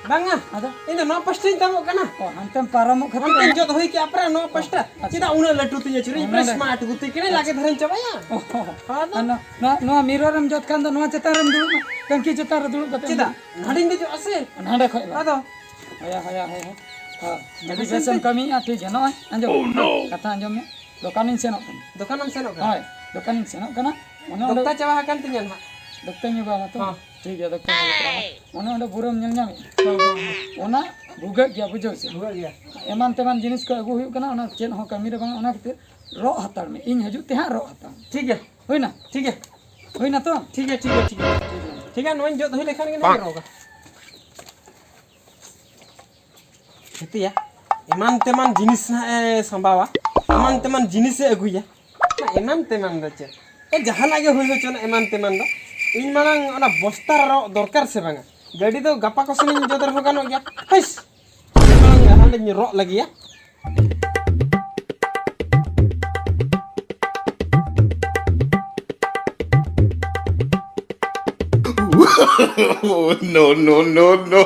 Banga, ini no pasti tamu kana. Oh, hantem paramok khati. Hantem jod hoi ki apra no pasta. Cida una latu tinya curi press smart guti kene lage dharin cabaya. Oh, no miroram jod kan do no chetaram dulu tangki chetar dulu kate. Cida, hading de jo ase. Nada khoi. Ado. Haya. Ha, jadi besam kami ati jeno anjom. Kata anjomnya. Dokanin senok. Dokanam senok. Hai, dokanin senok kana. Dokta cawa kan tinya ha. Dokter nyoba matu. ठीक है dokter ओना ओंडे बुरम ñel ñame ओना बुगा गया बुझो से बुगा गया एमान Teman जिनिस को अगु हुई कना ओना चेन हो कमी रे बंग ओना के रो हतार में इन हजु तेहा रो हता ठीक है होइना तो ठीक है नोन जो धोई लेखान के नहीं रोगा खेती या एमान तेमान जिनिस ना संभावा एमान तेमान जिनिस से अगुया ना एमान तेमान दचे ए जहां लागे होई हो चना एमान तेमान दो इन मानang ona bostar ro dorkar se banga gadi to gapa ko sini jodoh ho gano ya heis malang hande ni ro lagi ya no.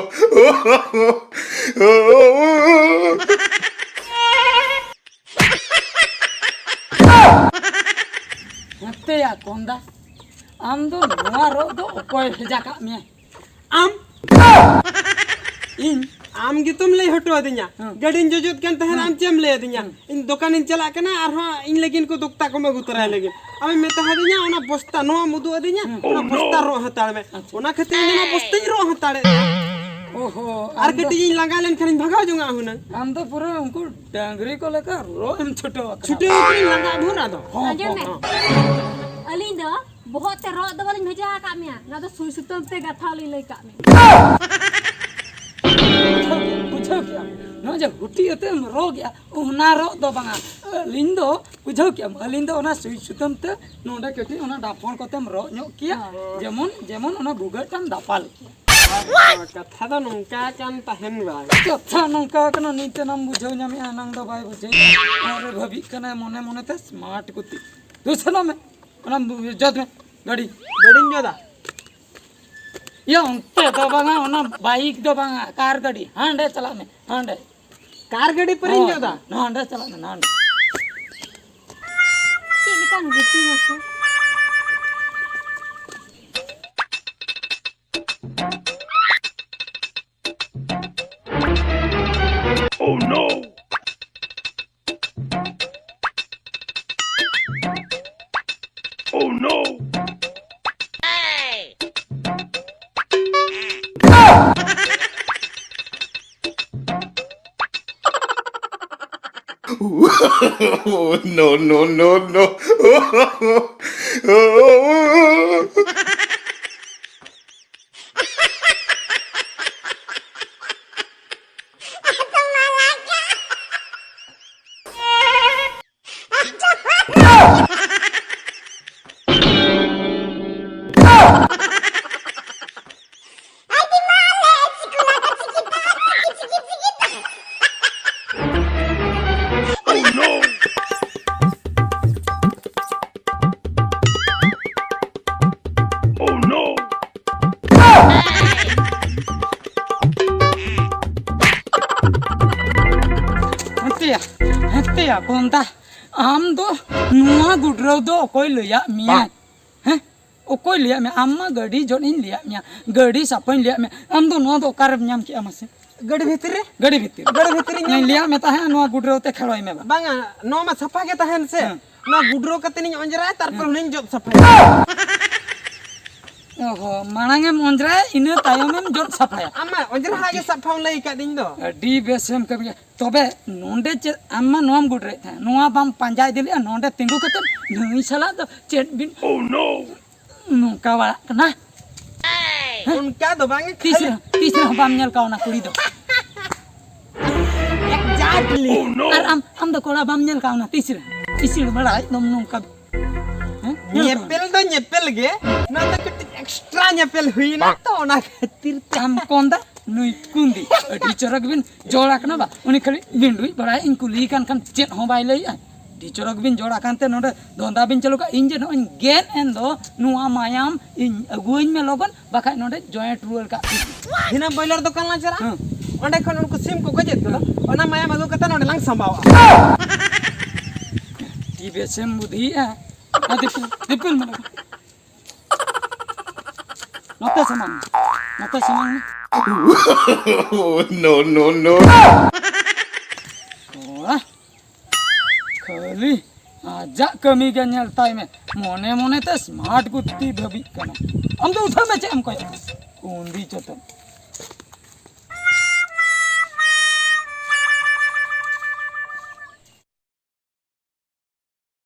Nate ya konda am do noa ro do okoy भेजा का me am in am gi tum lay hotwa dinya gadin jojot kan tahan am chem lay dinya in dokan in chala kana ar ha in legin ko dokta ko me gutara legin ami me taha dinya ona bosta no mudu dinya ona bosta ro hatal me ona khati na bosta ro hatale ओहो ar kati in langa len kharin bhaga junga huna हम तो पूरा उनको डांगरी को लेकर रो हम छोटो छुटे langa bhuna do अंजन में अलिंग दो बहुत ते रो दो वाली भेजा का मिया ना तो सुई सुतम ते गथा ली ले का में बुझो क्या न जब हुटी होते हम रो गया ओना रो दो बंगा लिंदो बुझो क्या लिंदो ओना सुई सुतम ते नोंडा केटी ओना डाफोन को तम रो न्यो किया जेमन ओना बुगटन दापाल कथा तो नंका kan tahen ba कथा नंका कना नीते नाम बुझो न्यामी आनंद दो भाई बुझे अरे भभी कना मने ते स्मार्ट कुती दूसरा में ओना जद में गाड़ी gadin joda ये उनते दो बंगा ओना बाइक दो बंगा कार गाड़ी हांडे चला में हांडे कार gadi perin joda हांडे चला में हांडे चिलिकान गुची मसो Oh no! Oh no! Hey! No. हते या कोंता आम दो नुआ गुडरो दो कोई लिया मिया हैं ओ कोई लिया मैं अम्मा गाड़ी जो नहीं लिया मिया गाड़ी सापन लिया मैं आम दो नुआ दो कारब न्याम किया मसे gadi bhitri गाड़ी भीतर नहीं लिया मैं ताहे नुआ गुडरो ते खड़ोई में banga no ma safa ge tahen se no gudro katini onjra tarpor nin job safa ओहो मांगे मंजरा इने तायमेम जोर सफाया amma onjra ha ge safa lay ka din do डी बेसम कभी तबे नोंडे चे अम्मा नोम गुडरे था नोआ बम पंजाय दिले नोंडे तिंगु कते नई सला तो चेट बिन Oh no! नोका वाला कना unka do banga तीसरा बम नेल काउना कुड़ी दो exactly और हम तो कोड़ा बम नेल काउना तीसरा बड़ा नोम नोका nyepel ge na ta kit extra nyepel hui na to ona khatir हम कोंदा नुई कुंदी अडी चरक बिन जोड़ा कना बा उनी खली बिंडुई बड़ा इनकु ली कान चेट हो बाई लई ढिचरक बिन जोड़ा कांते नोडे दोंदा बिन चलो का इंजे नो गेन एन दो नुआ मायाम इन अगुइन में लोगन बाखा नोडे जॉइंट रूल का हिना बॉयलर दुकान ला चला ओंडे खन उनको सिम को गजेत कलो ओना माया मदो कता नोडे लंग संभावा टीबे सेम बुद्धि है दिपिल मन नोते समान Oh no no no. ओला खाली आजा कमी के नेलताय में मोने मोने ते स्मार्ट गुत्ती धबी कना हम तो उठल में चेम को उंदी चतन